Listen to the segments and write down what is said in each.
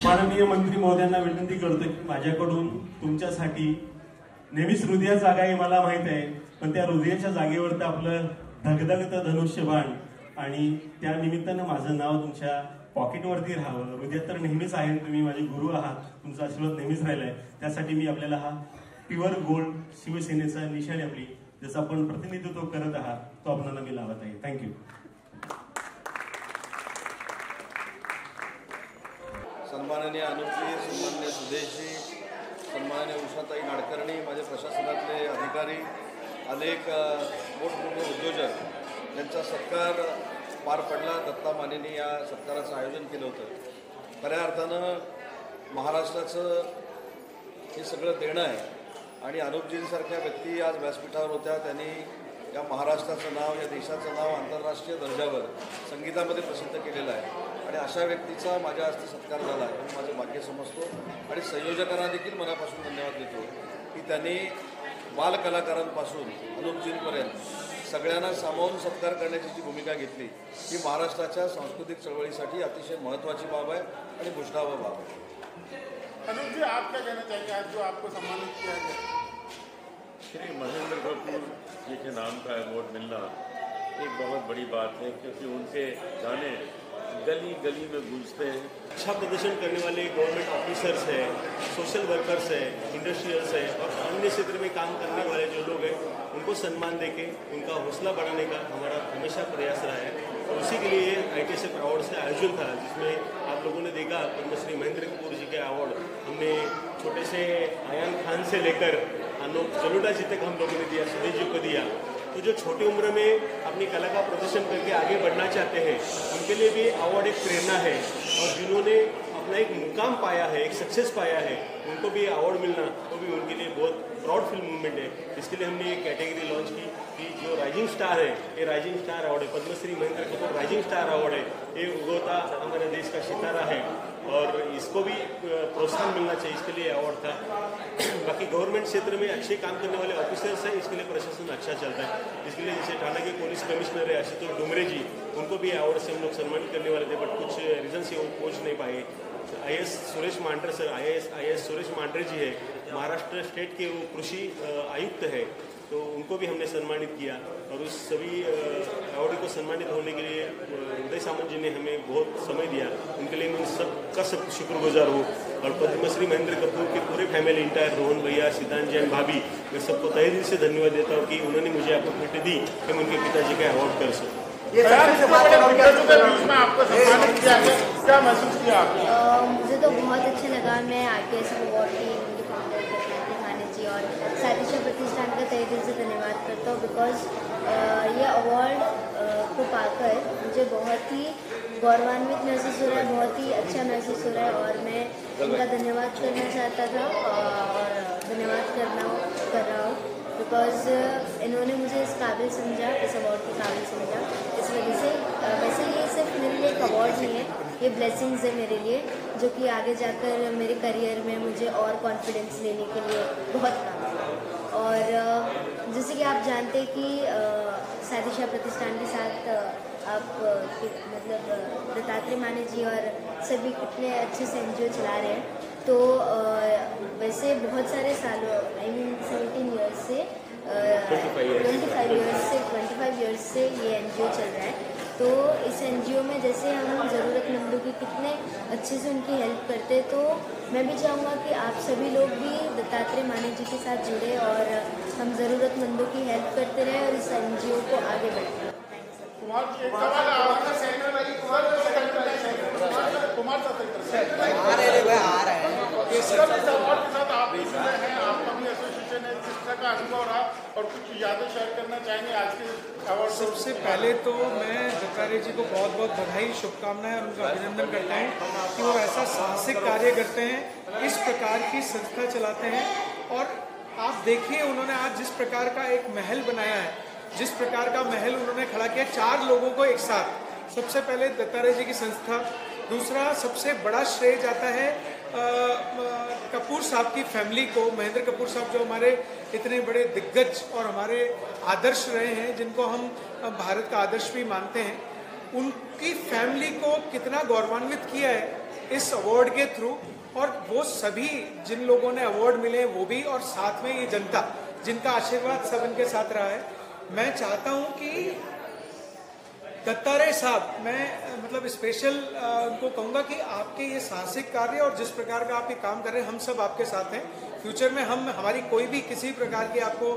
माननीय मंत्री महोदयांना विनंती करतो की माझ्याकडून तुमच्यासाठी नेहमीच हृदय जागा आहे मला माहित आहे, पण त्या हृदयाच्या जागेवर आपलं धगधगतं धनुष्यबाण आणि त्या निमित्तानं माझं नाव तुमच्या पॉकेटवरती राहावं. हृदयात तर नेहमीच आहे, तुम्ही माझे गुरु आहात, तुमचा आशीर्वाद नेहमीच राहिलाय. त्यासाठी मी आपल्याला हा प्युअर गोल्ड शिवसेनेचा निशाणी आपली जसं आपण प्रतिनिधित्व करत आहात तो आपल्याला मी लावत आहे. थँक्यू. सन्माननीय अनुपजी, सन्माननीय सुदेशजी, सन्माननीय उषाताई नाडकर्णी, माझे प्रशासनातले अधिकारी, अनेक मोठमोठे उद्योजक यांचा सत्कार पार पडला. दत्ता मानेंनी या सत्काराचं आयोजन केलं होतं. खऱ्या अर्थानं महाराष्ट्राचं हे सगळं देणं आहे आणि अनुपजींसारख्या व्यक्ती आज व्यासपीठावर होत्या. त्यांनी या महाराष्ट्राचं नाव, या देशाचं नाव आंतरराष्ट्रीय दर्जावर संगीतामध्ये प्रसिद्ध केलेलं आहे आणि अशा व्यक्तीचा माझ्या हस्ते सत्कार झाला आहे मी माझं भाग्य समजतो. आणि संयोजकांना देखील मनापासून धन्यवाद देतो की त्यांनी बालकलाकारांपासून अनुपजींपर्यंत सगळ्यांना सामावून सत्कार करण्याची जी भूमिका घेतली ही महाराष्ट्राच्या सांस्कृतिक चळवळीसाठी अतिशय महत्त्वाची बाब आहे आणि घोषणावह बाब आहे. अनुप जी, आप क्या कहना चाहेंगे आज जो आपको सम्मानित किया गया? श्री महेंद्र कपूर जी के नाम का अवार्ड मिलना एक बहुत बड़ी बात है, क्योंकि उनके गाने गली गली में गूंजते हैं. अच्छा प्रदर्शन करने वाले गवर्नमेंट ऑफिसर्स हैं, सोशल वर्कर्स हैं, इंडस्ट्रियल्स हैं और अन्य क्षेत्र में काम करने वाले जो लोग हैं उनको सम्मान देके उनका हौसला बढ़ाने का हमारा हमेशा प्रयास रहा है. और उसी के लिए ITSF अवार्ड्स का आयोजन था, जिसमें आप लोगों ने देखा पद्मश्री महेंद्र कपूर जी के अवार्ड हमने छोटे से आयान खान से लेकर अनूप जलोटा जी तक हम लोगों ने दिया, सुदेश जी को दिया. तो जो छोटी उम्र में अपनी कला का प्रदर्शन करके आगे बढ़ना चाहते हैं उनके लिए भी अवार्ड एक प्रेरणा है. और जिन्होंने अपना एक मुकाम पाया है, एक सक्सेस पाया है, उनको भी अवार्ड मिलना वो भी उनके लिए बहुत प्राउड फील मूवमेंट है. इसके लिए हमने एक कैटेगरी लॉन्च की कि जो राइजिंग स्टार है, ये राइजिंग स्टार अवार्ड है. Padmashri Mahendra Kapoor rising star award है. ये उगोता हमारे देश का सितारा है और इसको भी प्रोत्साहन मिलना चाहिए, इसके लिए अवार्ड था. बाकी गवर्नमेंट क्षेत्र में अच्छे काम करने वाले ऑफिसर्स हैं, इसके लिए प्रशासन अच्छा चलता है. इसके लिए जैसे ठाणे के पुलिस कमिश्नर है आशुतोष डुमरे जी, उनको भी अवार्ड से हम लोग सम्मानित करने वाले थे, बट कुछ रीज़न से वो पहुँच नहीं पाए. IAS Suresh Mandre sir, IAS Suresh Mandre ji है, महाराष्ट्र स्टेट के वो कृषि आयुक्त है, तो उनको भी हमने सम्मानित किया. और उस सभी अवार्ड को सम्मानित होने के लिए उदय सामंत जी ने हमें बहुत समय दिया, उनके लिए मैं सबका सब शुक्रगुजार हूँ. और पद्मश्री महेंद्र कपूर की पूरे फैमिली इंटायर, रोहन भैया, सिद्धांत जैन, भाभी, मैं सबको तहे दिल से धन्यवाद देता हूँ कि उन्होंने मुझे अपॉर्चुनिटी दी कि मैं उनके पिताजी का अवार्ड कर सकूँ. ये में आपको सम्मानित किया गया, क्या महसूस किया आपने? मुझे तो बहुत अच्छा लगा. मैं ITSF अवार्ड की उनके फाउंडर खाने जी और सातिशा प्रतिष्ठान का तहे दिल से धन्यवाद करता हूँ. बिकॉज ये अवार्ड को पाकर मुझे बहुत ही गौरवान्वित महसूस हो रहा है, बहुत ही अच्छा महसूस हो रहा है. और मैं इनका धन्यवाद करना चाहता था और धन्यवाद कर रहा हूँ बिकॉज इन्होंने मुझे इस काबिल समझा, इस अवार्ड के काबिल समझा. इस वजह से वैसे ये सिर्फ मेरे लिए एक अवार्ड नहीं है, ये ब्लेसिंग्स है मेरे लिए, जो कि आगे जाकर मेरे करियर में मुझे और कॉन्फिडेंस लेने के लिए बहुत काम है. और जैसे कि आप जानते हैं कि सातिशा प्रतिष्ठान के साथ आप मतलब दत्तात्रेय माने जी और सभी कितने अच्छे से NGO चला रहे हैं. तो वैसे बहुत सारे सालों I mean 17 ईयर्स से 25 ईयर्स से ये NGO चल रहा है. तो इस NGO में जैसे हम ज़रूरतमंदों की कितने अच्छे से उनकी हेल्प करते हैं, तो मैं भी चाहूँगा कि आप सभी लोग भी दत्तात्रेय माने जी के साथ जुड़े और हम ज़रूरतमंदों की हेल्प करते रहें और इस NGO को आगे बढ़ाएं. और कुछ यादें शेयर करना चाहेंगे आज के अवार्ड? सबसे पहले तो मैं दत्तात्रेय जी को बहुत बहुत बधाई, शुभकामनाएं और उनका अभिनंदन करता हूँ कि वो ऐसा साहसिक कार्य करते हैं, इस प्रकार की संस्था चलाते हैं. और आप देखिए उन्होंने आज जिस प्रकार का एक महल बनाया है, जिस प्रकार का महल उन्होंने खड़ा किया 4 लोगों को एक साथ. सबसे पहले दत्तात्रेय जी की संस्था. दूसरा सबसे बड़ा श्रेय जाता है कपूर साहब की फैमिली को. महेंद्र कपूर साहब जो हमारे इतने बड़े दिग्गज और हमारे आदर्श रहे हैं, जिनको हम भारत का आदर्श भी मानते हैं, उनकी फैमिली को कितना गौरवान्वित किया है इस अवार्ड के थ्रू, और वो सभी जिन लोगों ने अवार्ड मिले वो भी, और साथ में ये जनता जिनका आशीर्वाद सब इनके साथ रहा है। मैं चाहता हूँ कि दत्तात्रेय साहब, मैं मतलब स्पेशल उनको कहूँगा कि आपके ये साहसिक कार्य और जिस प्रकार का आप ये काम कर रहे हैं, हम सब आपके साथ हैं। फ्यूचर में हमारी कोई भी किसी प्रकार की आपको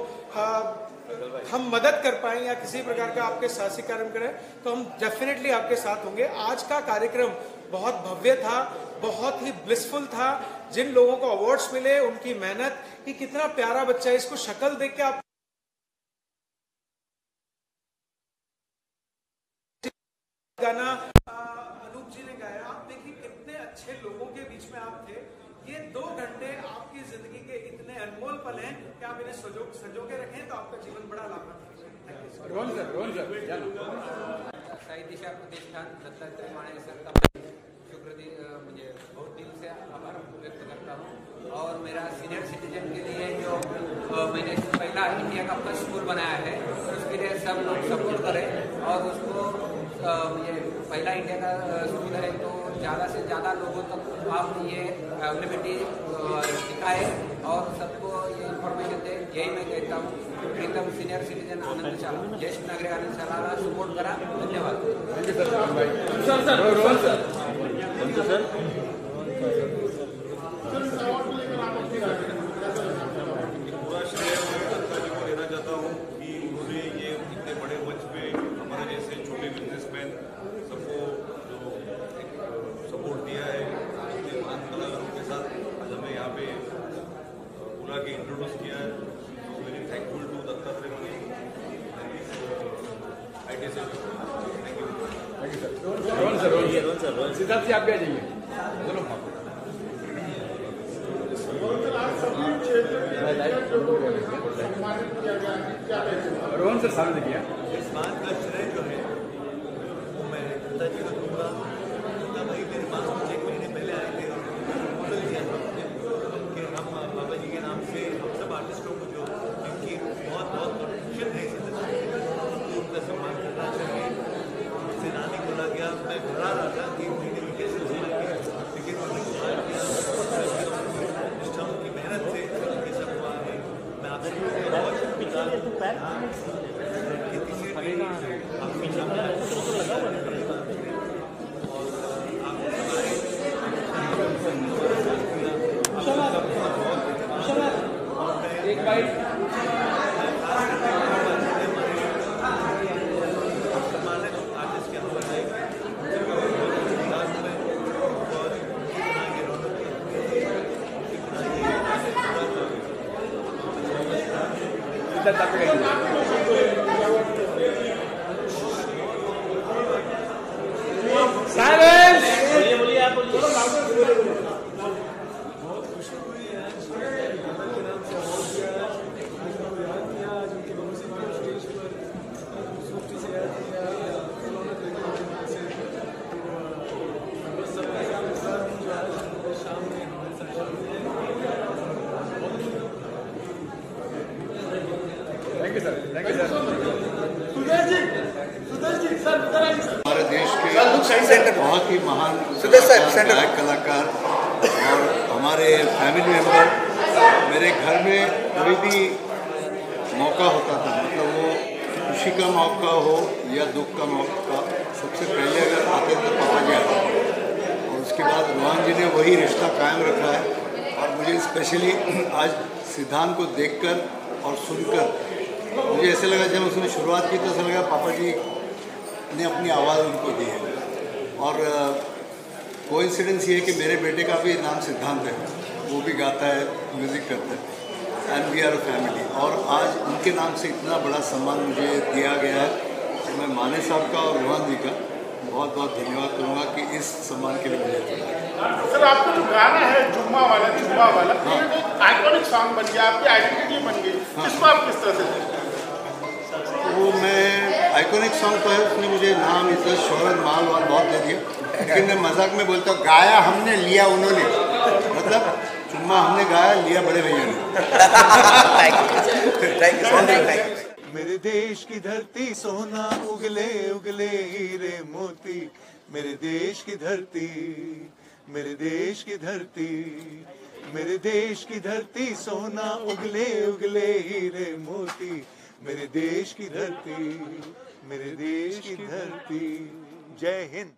हम मदद कर पाएँ या किसी प्रकार का आपके साहसिक कार्य करें तो हम डेफिनेटली आपके साथ होंगे। आज का कार्यक्रम बहुत भव्य था, बहुत ही ब्लिसफुल था। जिन लोगों को अवार्ड्स मिले उनकी मेहनत, कि कितना प्यारा बच्चा है, इसको शक्ल देख के आप गाना अनूप जी ने गाया, आप देखिए कितने अच्छे लोगों के बीच में आप थे। ये 2 घंटे आपकी जिंदगी के इतने अनमोल पल हैं कि आप इन्हें सजो के रखें तो आपका जीवन बड़ा लाभप्रद है। रोहन सर साई दिशा प्रतिष्ठान दत्तात्रेय माने सर का मुझे बहुत दिल से आभार व्यक्त करता हूँ। और मेरा सीनियर सिटीजन के लिए जो मैंने पहला इंडिया का फर्स्ट स्कूल बनाया है, उसके लिए सब लोग सपोर्ट करें और उसको मुझे पहला इंडिया का स्कूल है तो ज़्यादा से ज़्यादा लोगों तक आप ये अवेलेबिलिटी दिखाएं और सबको ये इन्फॉर्मेशन दें। यही मैं कहता हूँ। प्रीतम सीनियर सिटीजन आनंद शाला, ज्येष्ठ नागरिक आनंद शाला सपोर्ट करा। धन्यवाद। पूरा श्रेय दत्ता जी को लेना चाहता हूँ कि उन्होंने ये इतने बड़े मंच पे हमारे जैसे छोटे बिजनेसमैन सबको जो एक सपोर्ट दिया है, इतने महान कलाकारों के साथ आज हमें यहाँ पे बुला के इंट्रोड्यूस किया है। Very thankful to Dattatreya Mani ITC। Thank you sir. Siddharth ji आप भी आ जाइए। चलो रोहन सर सामने देखिए। इस बात का श्रेय जो है वो मैं दत्ता जी को दूंगा। दत्ता भाई मेरे पास कुछ 1 महीने पहले आए थे और मॉडल दिया था कि हम बाबा जी के नाम से हम सब आर्टिस्टों को जो जिनकी बहुत कंट्रीब्यूशन है इस तो उनका सम्मान करना चाहिए। मुझसे ना नहीं बोला गया, मैं घबरा रहा था कि महीने में कैसे सम्मान किया, लेकिन उन्होंने सम्मान किया। निष्ठाओं की मेहनत से ये सब हुआ है। मैं आपसे बहुत एक बाइट हमारे देश के बहुत ही महान गायक कलाकार और हमारे फैमिली मेम्बर मेरे घर में कोई भी मौका होता था, मतलब वो खुशी का मौका हो या दुख का मौका, सबसे पहले अगर आते थे पापा जी आते थे। और उसके बाद रोहन जी ने वही रिश्ता कायम रखा है। और मुझे स्पेशली आज सिद्धांत को देखकर और सुनकर मुझे ऐसे लगा, जब उसने शुरुआत की तो ऐसा लगा पापा जी ने अपनी आवाज़ उनको दी है। और कोइंसिडेंस ये है कि मेरे बेटे का भी नाम सिद्धांत है, वो भी गाता है, म्यूज़िक करता है, and we are a family. और आज उनके नाम से इतना बड़ा सम्मान मुझे दिया गया है, तो मैं माने साहब का और रोहन जी का बहुत बहुत धन्यवाद करूँगा कि इस सम्मान के लिए मुझे। सर आपका जो गाना है जुम्मा वाला हाँ। एक आइकॉनिक सॉन्ग बन गया, आपकी आइडेंटिटी बन गई। हाँ। इसको आप किस तरह से देखते हैं? वो मैं आइकॉनिक सॉन्ग तो है, उसने मुझे नाम, इज्जत, शोहरत, माल वाल बहुत दे दिया, लेकिन मैं मजाक में बोलता हूँ गाया हमने, लिया उन्होंने। मतलब जुम्मा हमने गाया, लिया बड़े भैया ने। मेरे देश की धरती सोना उगले उगले हीरे मोती, मेरे देश की धरती, मेरे देश की धरती, मेरे देश की धरती सोना, उगले उगले हीरे मोती, मेरे देश की धरती, मेरे देश की धरती। जय हिंद।